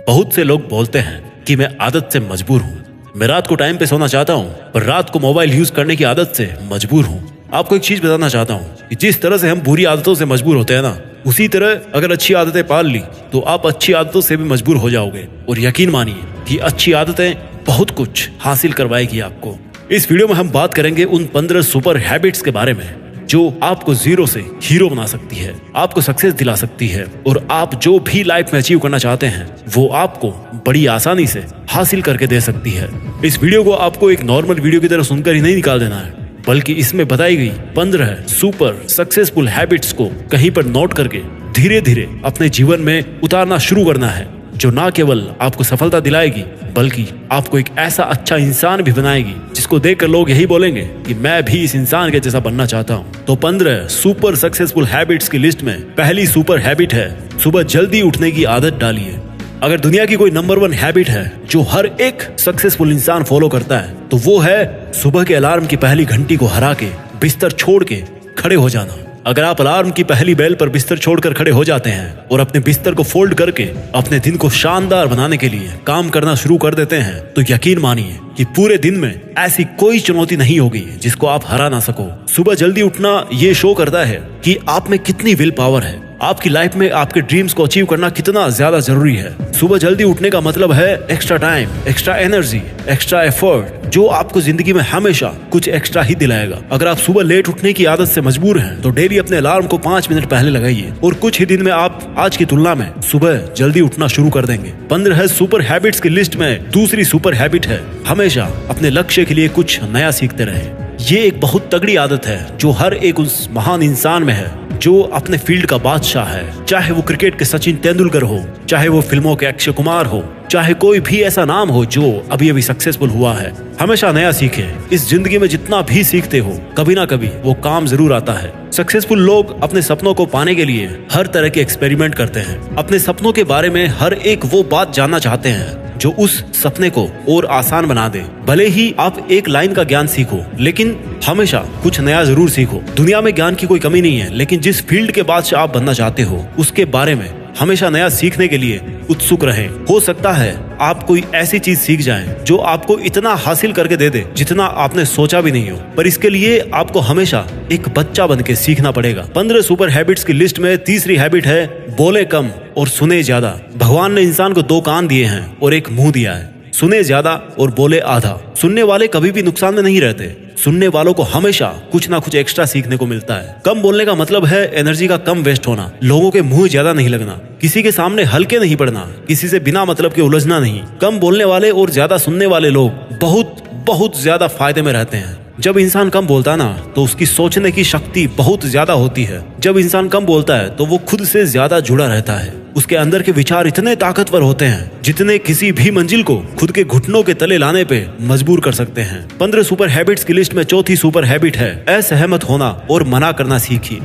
बहुत से लोग बोलते हैं कि मैं आदत से मजबूर हूँ, मैं रात को टाइम पे सोना चाहता हूँ पर रात को मोबाइल यूज करने की आदत से मजबूर हूँ। आपको एक चीज बताना चाहता हूँ कि जिस तरह से हम बुरी आदतों से मजबूर होते हैं ना, उसी तरह अगर अच्छी आदतें पाल ली तो आप अच्छी आदतों से भी मजबूर हो जाओगे। और यकीन मानिए कि अच्छी आदतें बहुत कुछ हासिल करवाएगी आपको। इस वीडियो में हम बात करेंगे उन 15 सुपर हैबिट्स के बारे में जो आपको जीरो से हीरो बना सकती है, आपको सक्सेस दिला सकती है और आप जो भी लाइफ में अचीव करना चाहते हैं वो आपको बड़ी आसानी से हासिल करके दे सकती है। इस वीडियो को आपको एक नॉर्मल वीडियो की तरह सुनकर ही नहीं निकाल देना है, बल्कि इसमें बताई गई 15 सुपर सक्सेसफुल हैबिट्स को कहीं पर नोट करके धीरे धीरे अपने जीवन में उतारना शुरू करना है, जो ना केवल आपको सफलता दिलाएगी बल्कि आपको एक ऐसा अच्छा इंसान भी बनाएगी जिसको देखकर लोग यही बोलेंगे कि मैं भी इस इंसान के जैसा बनना चाहता हूँ। तो 15 सुपर सक्सेसफुल हैबिट्स की लिस्ट में पहली सुपर हैबिट है सुबह जल्दी उठने की आदत डालिए। अगर दुनिया की कोई नंबर 1 हैबिट है जो हर एक सक्सेसफुल इंसान फॉलो करता है तो वो है सुबह के अलार्म की पहली घंटी को हरा के बिस्तर छोड़ के खड़े हो जाना। अगर आप अलार्म की पहली बेल पर बिस्तर छोड़कर खड़े हो जाते हैं और अपने बिस्तर को फोल्ड करके अपने दिन को शानदार बनाने के लिए काम करना शुरू कर देते हैं तो यकीन मानिए कि पूरे दिन में ऐसी कोई चुनौती नहीं होगी जिसको आप हरा ना सको। सुबह जल्दी उठना ये शो करता है कि आप में कितनी विल पावर है, आपकी लाइफ में आपके ड्रीम्स को अचीव करना कितना ज्यादा जरूरी है। सुबह जल्दी उठने का मतलब है extra time, extra energy, extra effort, जो आपको जिंदगी में हमेशा कुछ एक्स्ट्रा ही दिलाएगा। अगर आप सुबह लेट उठने की आदत से मजबूर हैं तो डेली अपने अलार्म को 5 मिनट पहले लगाइए और कुछ ही दिन में आप आज की तुलना में सुबह जल्दी उठना शुरू कर देंगे। 15 सुपर हैबिट्स की लिस्ट में दूसरी सुपर हैबिट है हमेशा अपने लक्ष्य के लिए कुछ नया सीखते रहे। ये एक बहुत तगड़ी आदत है जो हर एक उस महान इंसान में है जो अपने फील्ड का बादशाह है। चाहे वो क्रिकेट के सचिन तेंदुलकर हो, चाहे वो फिल्मों के अक्षय कुमार हो, चाहे कोई भी ऐसा नाम हो जो अभी अभी सक्सेसफुल हुआ है, हमेशा नया सीखे। इस जिंदगी में जितना भी सीखते हो कभी ना कभी वो काम जरूर आता है। सक्सेसफुल लोग अपने सपनों को पाने के लिए हर तरह के एक्सपेरिमेंट करते हैं। अपने सपनों के बारे में हर एक वो बात जानना चाहते हैं जो उस सपने को और आसान बना दे। भले ही आप एक लाइन का ज्ञान सीखो लेकिन हमेशा कुछ नया जरूर सीखो। दुनिया में ज्ञान की कोई कमी नहीं है, लेकिन जिस फील्ड के बादशाह आप बनना चाहते हो उसके बारे में हमेशा नया सीखने के लिए उत्सुक रहें। हो सकता है आप कोई ऐसी चीज सीख जाएं जो आपको इतना हासिल करके दे दे जितना आपने सोचा भी नहीं हो, पर इसके लिए आपको हमेशा एक बच्चा बन के सीखना पड़ेगा। 15 सुपर हैबिट्स की लिस्ट में तीसरी हैबिट है बोले कम और सुने ज्यादा। भगवान ने इंसान को 2 कान दिए हैं और एक मुंह दिया है, सुने ज्यादा और बोले आधा। सुनने वाले कभी भी नुकसान में नहीं रहते, सुनने वालों को हमेशा कुछ ना कुछ एक्स्ट्रा सीखने को मिलता है। कम बोलने का मतलब है एनर्जी का कम वेस्ट होना, लोगों के मुंह ज्यादा नहीं लगना, किसी के सामने हल्के नहीं पड़ना, किसी से बिना मतलब के उलझना नहीं। कम बोलने वाले और ज्यादा सुनने वाले लोग बहुत बहुत ज्यादा फायदे में रहते हैं। जब इंसान कम बोलता है ना तो उसकी सोचने की शक्ति बहुत ज्यादा होती है। जब इंसान कम बोलता है तो वो खुद से ज्यादा जुड़ा रहता है। उसके अंदर के विचार इतने ताकतवर होते हैं जितने किसी भी मंजिल को खुद के घुटनों के तले लाने पे मजबूर कर सकते हैं। 15 सुपर हैबिट्स की लिस्ट में चौथी सुपर हैबिट है असहमत होना और मना करना सीखिए।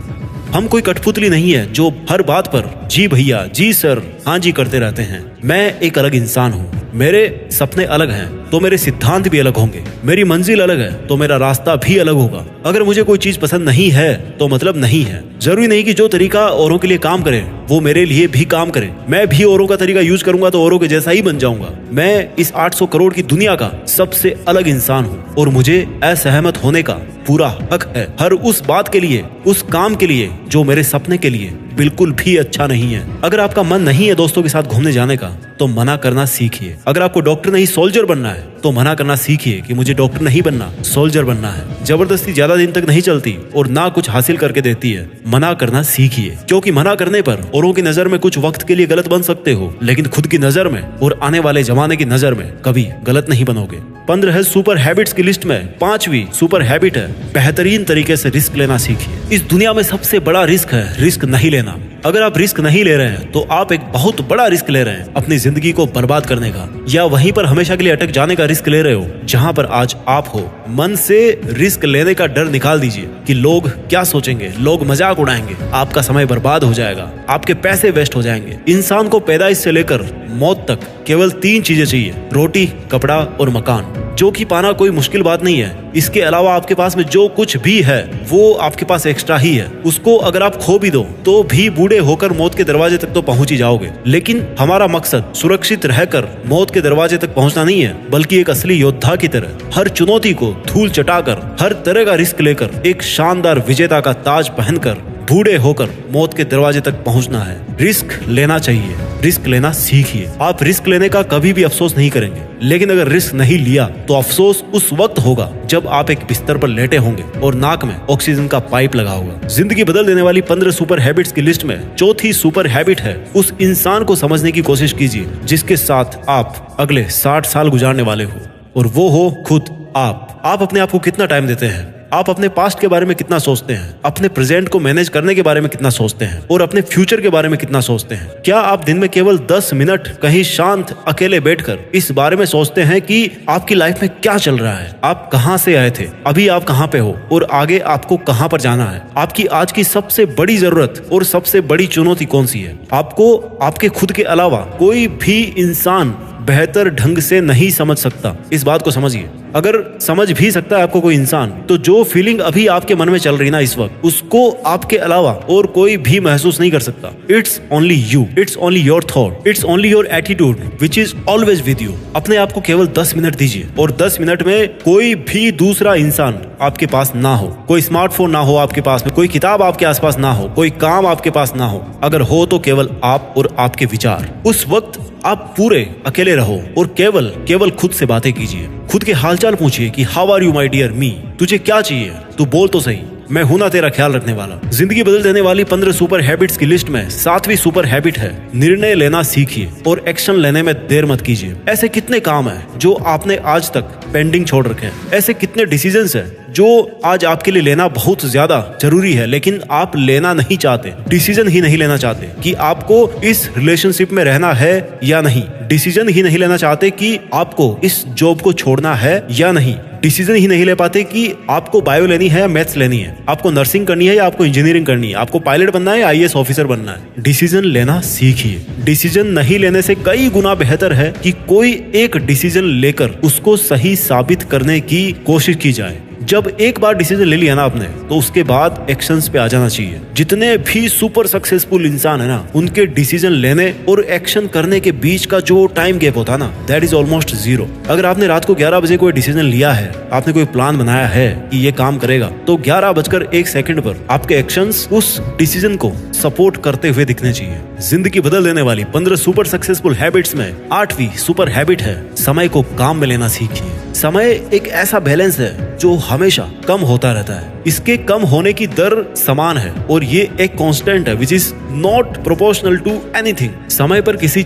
हम कोई कठपुतली नहीं है जो हर बात पर जी भैया, जी सर, हाँ जी करते रहते हैं। मैं एक अलग इंसान हूँ, मेरे सपने अलग हैं तो मेरे सिद्धांत भी अलग होंगे, मेरी मंजिल अलग है तो मेरा रास्ता भी अलग होगा। अगर मुझे कोई चीज पसंद नहीं है तो मतलब नहीं है। जरूरी नहीं कि जो तरीका औरों के लिए काम करे वो मेरे लिए भी काम करे। मैं भी औरों का तरीका यूज करूंगा तो औरों के जैसा ही बन जाऊंगा। मैं इस 800 करोड़ की दुनिया का सबसे अलग इंसान हूँ और मुझे असहमत होने का पूरा हक है हर उस बात के लिए, उस काम के लिए जो मेरे सपने के लिए बिल्कुल भी अच्छा नहीं है। अगर आपका मन नहीं है दोस्तों के साथ घूमने जाने का तो मना करना सीखिए। अगर आपको डॉक्टर नहीं सोल्जर बनना है तो मना करना सीखिए कि मुझे डॉक्टर नहीं बनना, सोल्जर बनना है। जबरदस्ती ज्यादा दिन तक नहीं चलती और ना कुछ हासिल करके देती है। मना करना सीखिए, क्योंकि मना करने पर औरों की नजर में कुछ वक्त के लिए गलत बन सकते हो लेकिन खुद की नजर में और आने वाले जमाने की नजर में कभी गलत नहीं बनोगे। 15 सुपर हैबिट्स की लिस्ट में 5वीं सुपर हैबिट है बेहतरीन तरीके से रिस्क लेना सीखिए। इस दुनिया में सबसे बड़ा रिस्क है रिस्क नहीं लेना। अगर आप रिस्क नहीं ले रहे हैं तो आप एक बहुत बड़ा रिस्क ले रहे हैं अपनी जिंदगी को बर्बाद करने का, या वहीं पर हमेशा के लिए अटक जाने का रिस्क ले रहे हो जहां पर आज आप हो। मन से रिस्क लेने का डर निकाल दीजिए कि लोग क्या सोचेंगे, लोग मजाक उड़ाएंगे, आपका समय बर्बाद हो जाएगा, आपके पैसे वेस्ट हो जाएंगे। इंसान को पैदाइश से लेकर मौत तक केवल 3 चीजें चाहिए, रोटी, कपड़ा और मकान, जो कि पाना कोई मुश्किल बात नहीं है। इसके अलावा आपके पास में जो कुछ भी है वो आपके पास एक्स्ट्रा ही है। उसको अगर आप खो भी दो तो भी बूढ़े होकर मौत के दरवाजे तक तो पहुंच ही जाओगे। लेकिन हमारा मकसद सुरक्षित रहकर मौत के दरवाजे तक पहुंचना नहीं है, बल्कि एक असली योद्धा की तरह हर चुनौती को धूल चटाकर, हर तरह का रिस्क लेकर, एक शानदार विजेता का ताज पहनकर बूढ़े होकर मौत के दरवाजे तक पहुंचना है। रिस्क लेना चाहिए, रिस्क लेना सीखिए। आप रिस्क लेने का कभी भी अफसोस नहीं करेंगे, लेकिन अगर रिस्क नहीं लिया तो अफसोस उस वक्त होगा जब आप एक बिस्तर पर लेटे होंगे और नाक में ऑक्सीजन का पाइप लगा होगा। जिंदगी बदल देने वाली 15 सुपर हैबिट्स की लिस्ट में चौथी सुपर हैबिट है, उस इंसान को समझने की कोशिश कीजिए जिसके साथ आप अगले 60 साल गुजारने वाले हो, और वो हो खुद आप। आप अपने आप को कितना टाइम देते हैं? आप अपने पास्ट के बारे में कितना सोचते हैं? अपने प्रेजेंट को मैनेज करने के बारे में कितना सोचते हैं? और अपने फ्यूचर के बारे में कितना सोचते हैं? क्या आप दिन में केवल 10 मिनट कहीं शांत अकेले बैठकर इस बारे में सोचते हैं कि आपकी लाइफ में क्या चल रहा है? आप कहां से आए थे, अभी आप कहां पे हो और आगे आपको कहां पर जाना है? आपकी आज की सबसे बड़ी जरूरत और सबसे बड़ी चुनौती कौन सी है? आपको आपके खुद के अलावा कोई भी इंसान बेहतर ढंग से नहीं समझ सकता। इस बात को समझिए। अगर समझ भी सकता है आपको कोई इंसान, तो जो फीलिंग अभी आपके मन में चल रही ना इस वक्त, उसको आपके अलावा और कोई भी महसूस नहीं कर सकता। It's only you, it's only your thought, it's only your attitude which is always with you. अपने आप को केवल 10 मिनट दीजिए, और 10 मिनट में कोई भी दूसरा इंसान आपके पास ना हो, कोई स्मार्टफोन ना हो आपके पास में, कोई किताब आपके आसपास ना हो, कोई काम आपके पास ना हो। अगर हो तो केवल आप और आपके विचार। उस वक्त आप पूरे अकेले रहो और केवल खुद से बातें कीजिए। खुद के हालचाल पूछिए कि how are you my dear मी, तुझे क्या चाहिए, तू बोल तो सही, मैं हूं ना तेरा ख्याल रखने वाला। जिंदगी बदल देने वाली 15 सुपर हैबिट्स की लिस्ट में 7वीं सुपर हैबिट है, निर्णय लेना सीखिए और एक्शन लेने में देर मत कीजिए। ऐसे कितने काम है जो आपने आज तक पेंडिंग छोड़ रखे हैं? ऐसे कितने डिसीजंस है जो आज आपके लिए लेना बहुत ज्यादा जरूरी है, लेकिन आप लेना नहीं चाहते, डिसीजन ही नहीं लेना चाहते कि आपको इस रिलेशनशिप में रहना है या नहीं, डिसीजन ही नहीं लेना चाहते कि आपको इस जॉब को छोड़ना है या नहीं, डिसीजन ही नहीं ले पाते कि आपको बायो लेनी है या मैथ्स लेनी है, आपको नर्सिंग करनी है या आपको इंजीनियरिंग करनी है, आपको पायलट बनना है या आईएएस ऑफिसर बनना है। डिसीजन लेना सीखिए। डिसीजन नहीं लेने से कई गुना बेहतर है कि कोई एक डिसीजन लेकर उसको सही साबित करने की कोशिश की जाए। जब एक बार डिसीजन ले लिया ना आपने, तो उसके बाद एक्शंस पे आ जाना चाहिए। जितने भी सुपर सक्सेसफुल इंसान है ना, उनके डिसीजन लेने और एक्शन करने के बीच का जो टाइम गैप होता है ना, दैट इज ऑलमोस्ट 0। अगर आपने रात को 11 बजे कोई डिसीजन लिया है, आपने कोई प्लान बनाया है कि ये काम करेगा, तो 11:01 पर आपके एक्शंस उस डिसीजन को सपोर्ट करते हुए दिखने चाहिए। जिंदगी बदल देने वाली 15 सुपर सक्सेसफुल हैबिट्स में 8वीं सुपर हैबिट है, समय को काम में लेना सीखिए। समय एक ऐसा बैलेंस है जो हमेशा कम होता रहता है। इसके कम होने की दर समान है और ये एक कांस्टेंट है which is not proportional to anything. समय पर किसी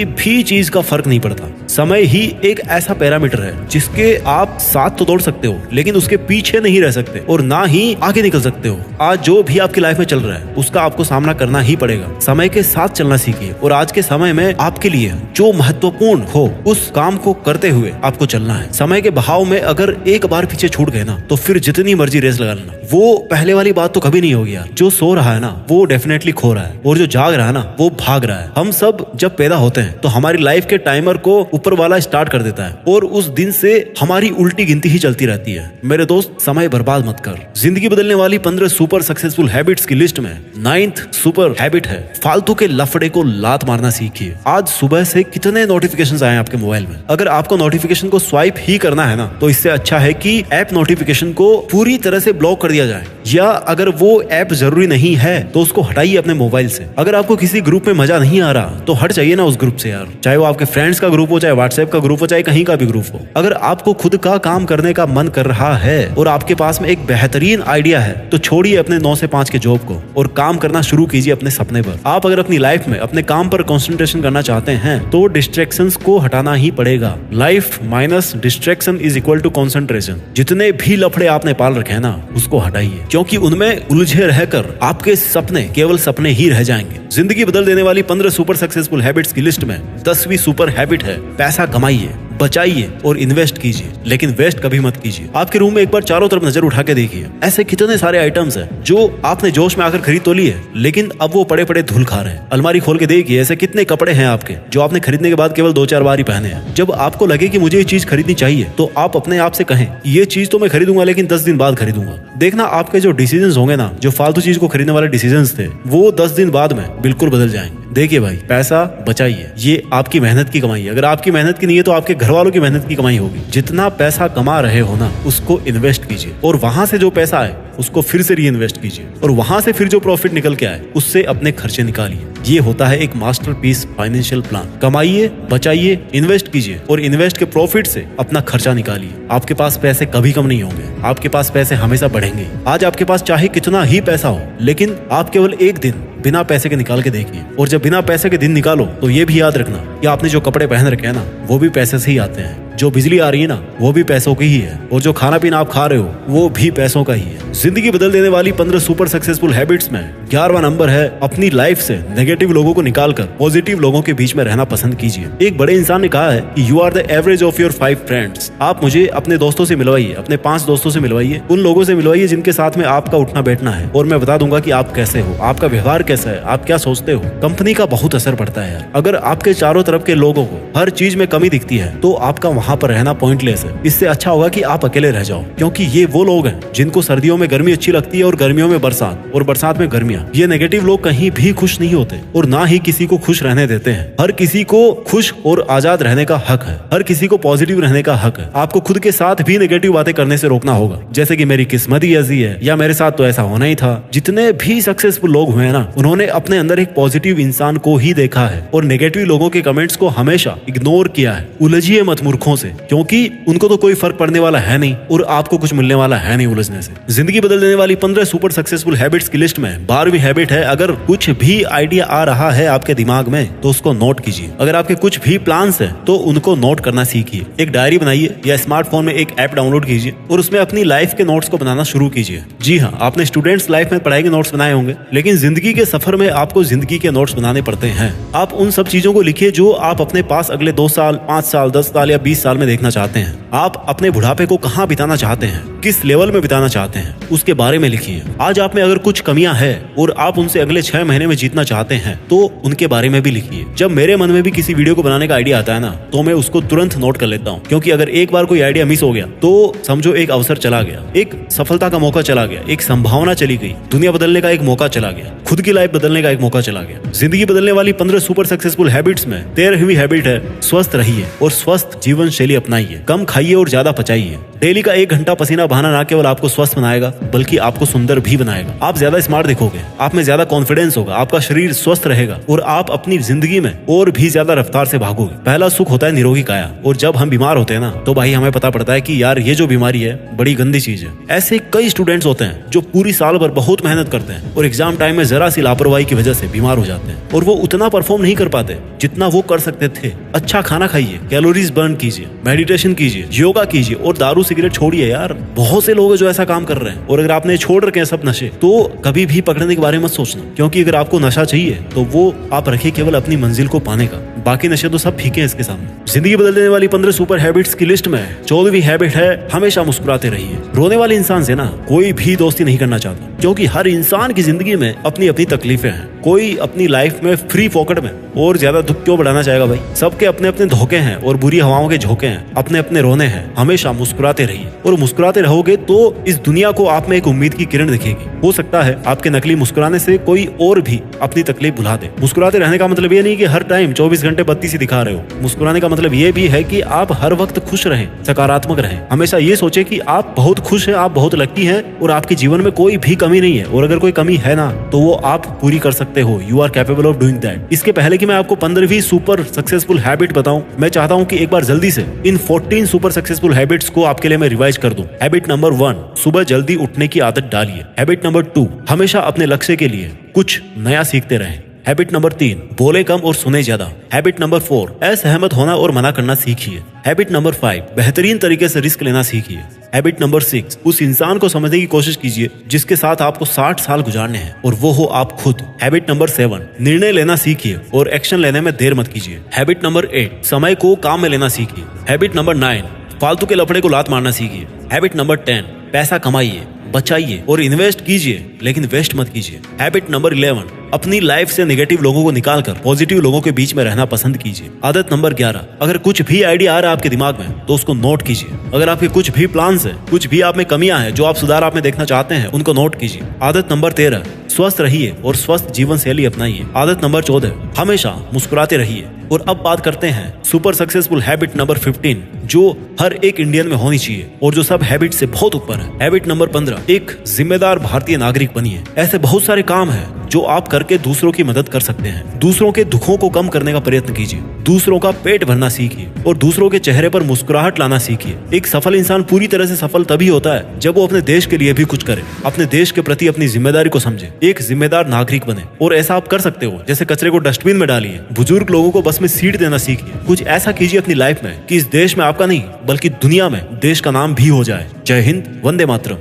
भी चीज का फर्क नहीं पड़ता। समय ही एक ऐसा पैरामीटर है जिसके आप साथ तो दौड़ सकते हो, लेकिन उसके पीछे नहीं रह सकते और ना ही आगे निकल सकते हो। आज जो भी आपकी लाइफ में चल रहा है उसका आपको सामना करना ही पड़ेगा। समय के साथ चलना सीखिए और आज के समय में आपके लिए जो महत्वपूर्ण हो उस काम को करते हुए आपको चलना है। समय के बहाव में अगर एक बार पीछे छूट गए ना, तो फिर जितनी मर्जी रेस लगा लेना, वो पहले वाली बात तो कभी नहीं होगी यार। जो सो रहा है ना वो डेफिनेटली खो रहा है, और जो जाग रहा है ना वो भाग रहा है। हम सब जब पैदा होते हैं तो हमारी लाइफ के टाइमर को ऊपर वाला स्टार्ट कर देता है और उस दिन से हमारी उल्टी गिनती ही चलती रहती है। मेरे दोस्त, समय बर्बाद मत कर। जिंदगी बदलने वाली 15 सुपर सक्सेसफुल हैबिट्स की लिस्ट में 9th सुपर हैबिट है, फालतू के लफड़े को लात मारना सीखिए। आज सुबह से कितने नोटिफिकेशंस आए आपके मोबाइल में? अगर आपको नोटिफिकेशन को स्वाइप ही करना है ना, तो इससे अच्छा है कि ऐप नोटिफिकेशन को पूरी तरह से ब्लॉक कर दिया जाए, या अगर वो ऐप जरूरी नहीं है तो उसको हटाइए अपने मोबाइल से। अगर आपको किसी ग्रुप में मजा नहीं आ रहा तो हट जाइए ना उस ग्रुप से यार, चाहे वो आपके फ्रेंड्स का ग्रुप हो, चाहे व्हाट्सएप का ग्रुप हो, चाहे कहीं का भी ग्रुप हो। अगर आपको खुद का काम करने का मन कर रहा है और आपके पास में एक बेहतरीन आइडिया है, तो छोड़िए अपने 9 से 5 के जॉब को और काम करना शुरू कीजिए अपने सपने पर। आप अगर अपनी लाइफ में अपने काम पर कंसंट्रेशन करना चाहते हैं तो डिस्ट्रैक्शंस को हटाना ही पड़ेगा। Life minus distraction is equal to concentration. जितने भी लफड़े आपने पाल रखे हैं ना, उसको हटाइए, क्योंकि उनमें उलझे रहकर आपके सपने केवल सपने ही रह जाएंगे। जिंदगी बदल देने वाली 15 सुपर सक्सेसफुल हैबिट्स की लिस्ट में 10वीं सुपर हैबिट है, पैसा कमाइए, बचाइए और इन्वेस्ट कीजिए, लेकिन वेस्ट कभी मत कीजिए। आपके रूम में एक बार चारों तरफ नजर उठा के देखिए, ऐसे कितने सारे आइटम्स हैं जो आपने जोश में आकर खरीद तो लिए, लेकिन अब वो पड़े पड़े धूल खा रहे हैं। अलमारी खोल के देखिए, ऐसे कितने कपड़े हैं आपके जो आपने खरीदने के बाद केवल 2-4 बार ही पहने हैं। जब आपको लगे कि मुझे ये चीज खरीदनी चाहिए, तो आप अपने आप से कहें ये चीज तो मैं खरीदूंगा, लेकिन 10 दिन बाद खरीदूंगा। देखना आपके जो डिसीजंस होंगे ना, जो फालतू चीज को खरीदने वाले डिसीजंस थे, वो 10 दिन बाद में बिल्कुल बदल जाएंगे। देखिए भाई, पैसा बचाइए, ये आपकी मेहनत की कमाई है। अगर आपकी मेहनत की नहीं है तो आपके घर वालों की मेहनत की कमाई होगी। जितना पैसा कमा रहे हो ना, उसको इन्वेस्ट कीजिए, और वहां से जो पैसा आए उसको फिर से री इन्वेस्ट कीजिए, और वहां से फिर जो प्रॉफिट निकल के आए उससे अपने खर्चे निकालिए। ये होता है एक मास्टरपीस फाइनेंशियल प्लान। कमाइए, बचाइए, इन्वेस्ट कीजिए, और इन्वेस्ट के प्रॉफिट से अपना खर्चा निकालिए। आपके पास पैसे कभी कम नहीं होंगे, आपके पास पैसे हमेशा बढ़ेंगे। आज आपके पास चाहे कितना ही पैसा हो, लेकिन आप केवल एक दिन बिना पैसे के निकाल के देखिए, और जब बिना पैसे के दिन निकालो तो ये भी याद रखना कि आपने जो कपड़े पहन रखे हैं ना, वो भी पैसे से ही आते हैं। जो बिजली आ रही है ना, वो भी पैसों की ही है, और जो खाना पीना आप खा रहे हो वो भी पैसों का ही है। जिंदगी बदल देने वाली 15 सुपर सक्सेसफुल हैबिट्स में 11वां नंबर है, अपनी लाइफ से नेगेटिव लोगों को निकालकर पॉजिटिव लोगों के बीच में रहना पसंद कीजिए। एक बड़े इंसान ने कहा है कि you are the average of your 5 friends. आप मुझे अपने दोस्तों से मिलवाइए, अपने 5 दोस्तों से मिलवाइए, उन लोगों से मिलवाइए जिनके साथ में आपका उठना बैठना है, और मैं बता दूंगा कि आप कैसे हो, आपका व्यवहार कैसा है, आप क्या सोचते हो। कंपनी का बहुत असर पड़ता है यार। अगर आपके चारों तरफ के लोगों को हर चीज में कमी दिखती है, तो आपका वहां पर रहना पॉइंटलेस है। इससे अच्छा होगा कि आप अकेले रह जाओ, क्योंकि ये वो लोग हैं जिनको सर्दियों में गर्मी अच्छी लगती है और गर्मियों में बरसात, और बरसात में गर्मियां। ये नेगेटिव लोग कहीं भी खुश नहीं होते, और ना ही किसी को खुश रहने देते हैं। हर किसी को खुश और आजाद रहने का हक है, हर किसी को पॉजिटिव रहने का हक है। आपको खुद के साथ भी नेगेटिव बातें करने से रोकना होगा, जैसे कि मेरी किस्मत ही ऐसी है, या मेरे साथ तो ऐसा होना ही था। जितने भी सक्सेसफुल लोग हुए ना, उन्होंने अपने अंदर एक पॉजिटिव इंसान को ही देखा है, और नेगेटिव लोगों के कमेंट्स को हमेशा इग्नोर किया है। उलझिए मत मूर्खों से, क्योंकि उनको तो कोई फर्क पड़ने वाला है नहीं, और आपको कुछ मिलने वाला है नहीं उलझने से। जिंदगी बदल देने वाली 15 सुपर सक्सेसफुल हैबिट्स की लिस्ट में 12वीं हैबिट है, अगर कुछ भी आइडिया आ रहा है आपके दिमाग में तो उसको नोट कीजिए। अगर आपके कुछ भी प्लान्स हैं तो उनको नोट करना सीखिए। एक डायरी बनाइए, या स्मार्टफोन में एक ऐप डाउनलोड कीजिए, और उसमें अपनी लाइफ के नोट्स को बनाना शुरू कीजिए। जी हाँ, आपने स्टूडेंट्स लाइफ में पढ़ाई के नोट्स बनाए होंगे, लेकिन जिंदगी के सफर में आपको जिंदगी के नोट्स बनाने पड़ते हैं। आप उन सब चीजों को लिखिए जो आप अपने पास अगले 2 साल, 5 साल, 10 साल या 20 साल में देखना चाहते हैं। आप अपने बुढ़ापे को कहाँ बिताना चाहते हैं, किस लेवल में बिताना चाहते हैं, उसके बारे में लिखिए। आज आप में अगर कुछ कमियां हैं और आप उनसे अगले 6 महीने में जीतना चाहते हैं, तो उनके बारे में भी लिखिए। जब मेरे मन में भी किसी वीडियो को बनाने का आइडिया आता है ना, तो मैं उसको तुरंत नोट कर लेता हूँ, क्योंकि अगर एक बार कोई आइडिया मिस हो गया तो समझो एक अवसर चला गया, एक सफलता का मौका चला गया, एक संभावना चली गई, दुनिया बदलने का एक मौका चला गया, खुद की लाइफ बदलने का एक मौका चला गया। जिंदगी बदलने वाली 15 सुपर सक्सेसफुल हैबिट्स में 13वीं हैबिट है, स्वस्थ रहिए और स्वस्थ जीवन शैली अपनाइए। कम खाइए और ज्यादा पचाइए। डेली का 1 घंटा पसीना बहाना ना केवल आपको स्वस्थ बनाएगा, बल्कि आपको सुंदर भी बनाएगा। आप ज्यादा स्मार्ट दिखोगे, आप में ज्यादा कॉन्फिडेंस होगा, आपका शरीर स्वस्थ रहेगा, और आप अपनी जिंदगी में और भी ज्यादा रफ्तार से भागोगे। पहला सुख होता है निरोगी काया, और जब हम बीमार होते हैं ना, तो भाई हमें पता पड़ता है कि यार ये जो बीमारी है बड़ी गंदी चीज है। ऐसे कई स्टूडेंट्स होते हैं जो पूरी साल भर बहुत मेहनत करते हैं, और एग्जाम टाइम में जरा सी लापरवाही की वजह से बीमार हो जाते हैं, और वो उतना परफॉर्म नहीं कर पाते जितना वो कर सकते थे। अच्छा खाना खाइए, कैलोरीज बर्न कीजिए, मेडिटेशन कीजिए, योगा कीजिए, और दारू सिगरेट छोड़िए। यार बहुत से लोग हैं जो ऐसा काम कर रहे हैं, और अगर आपने छोड़ रखे हैं सब नशे, तो कभी भी पकड़ने के बारे में मत सोचना, क्योंकि अगर आपको नशा चाहिए तो वो आप रखिए केवल अपनी मंजिल को पाने का, बाकी नशे तो सब फीके हैं इसके सामने। जिंदगी बदल देने वाली 15 सुपर हैबिट्स की लिस्ट में 14वीं हैबिट है, हमेशा मुस्कुराते रहिए। रोने वाले इंसान से ना कोई भी दोस्ती नहीं करना चाहता, क्योंकि हर इंसान की जिंदगी में अपनी अपनी तकलीफें हैं। कोई अपनी लाइफ में फ्री पॉकेट में और ज्यादा दुख क्यों बढ़ाना चाहेगा भाई। सबके अपने अपने धोखे हैं और बुरी हवाओं के झोंके हैं, अपने अपने रोने हैं। हमेशा मुस्कुराते रहिए, और मुस्कुराते रहोगे तो इस दुनिया को आप में एक उम्मीद की किरण दिखेगी। हो सकता है आपके नकली मुस्कुराने से कोई और भी अपनी तकलीफ भुला दे। मुस्कुराते रहने का मतलब ये नहीं कि हर टाइम 24 घंटे बत्ती सी दिखा रहे हो। मुस्कुराने का मतलब ये भी है कि आप हर वक्त खुश रहें, सकारात्मक रहें। हमेशा ये सोचे कि आप बहुत खुश हैं, आप बहुत लकी हैं, और आपके जीवन में कोई भी कमी नहीं है, और अगर कोई कमी है ना, तो वो आप पूरी कर सकते हो। You are capable of doing that. इसके पहले कि मैं आपको 15वीं सुपर सक्सेसफुल हैबिट बताऊं, मैं चाहता हूं कि एक बार जल्दी से इन 14 सुपर सक्सेसफुल हैबिट्स को आपके लिए मैं रिवाइज कर दूं। हैबिट नंबर 1, सुबह जल्दी उठने की आदत डालिए। हैबिट नंबर 2, हमेशा अपने लक्ष्य के लिए कुछ नया सीखते रहें। हैबिट नंबर 3, बोले कम और सुने ज्यादा। हैबिट नंबर 4, असहमत होना और मना करना सीखिए। हैबिट नंबर 5, बेहतरीन तरीके से रिस्क लेना सीखिए। हैबिट नंबर 6, उस इंसान को समझने की कोशिश कीजिए जिसके साथ आपको 60 साल गुजारने हैं और वो हो आप खुद। हैबिट नंबर 7, निर्णय लेना सीखिए और एक्शन लेने में देर मत कीजिए। हैबिट नंबर 8, समय को काम में लेना सीखिए। हैबिट नंबर 9, फालतू के लफड़े को लात मारना सीखिए। हैबिट नंबर 10, पैसा कमाइए, बचाइए और इन्वेस्ट कीजिए, लेकिन वेस्ट मत कीजिए। हैबिट नंबर 11, अपनी लाइफ से नेगेटिव लोगों को निकालकर पॉजिटिव लोगों के बीच में रहना पसंद कीजिए। आदत नंबर 11, अगर कुछ भी आइडिया आ रहा है आपके दिमाग में तो उसको नोट कीजिए। अगर आपके कुछ भी प्लान्स है, कुछ भी आप में कमियां हैं जो आप सुधार आप में देखना चाहते हैं, उनको नोट कीजिए। आदत नंबर 13, स्वस्थ रहिए और स्वस्थ जीवन शैली अपनाइए। आदत नंबर 14, हमेशा मुस्कुराते रहिए। और अब बात करते हैं सुपर सक्सेसफुल हैबिट नंबर 15, जो हर एक इंडियन में होनी चाहिए और जो सब हैबिट से बहुत ऊपर है। हैबिट नंबर 15, एक जिम्मेदार भारतीय नागरिक बनिए। ऐसे बहुत सारे काम हैं जो आप करके दूसरों की मदद कर सकते हैं। दूसरों के दुखों को कम करने का प्रयत्न कीजिए, दूसरों का पेट भरना सीखिए और दूसरों के चेहरे पर मुस्कुराहट लाना सीखिए। एक सफल इंसान पूरी तरह से सफल तभी होता है जब वो अपने देश के लिए भी कुछ करे, अपने देश के प्रति अपनी जिम्मेदारी को समझे, एक जिम्मेदार नागरिक बने। और ऐसा आप कर सकते हो, जैसे कचरे को डस्टबिन में डालिए, बुजुर्ग लोगों को बस में सीट देना सीखिए। कुछ ऐसा कीजिए अपनी लाइफ में कि इस देश में आपका नहीं बल्कि दुनिया में देश का नाम भी हो जाए। जय हिंद, वंदे मातरम।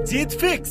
जीत फिक्स।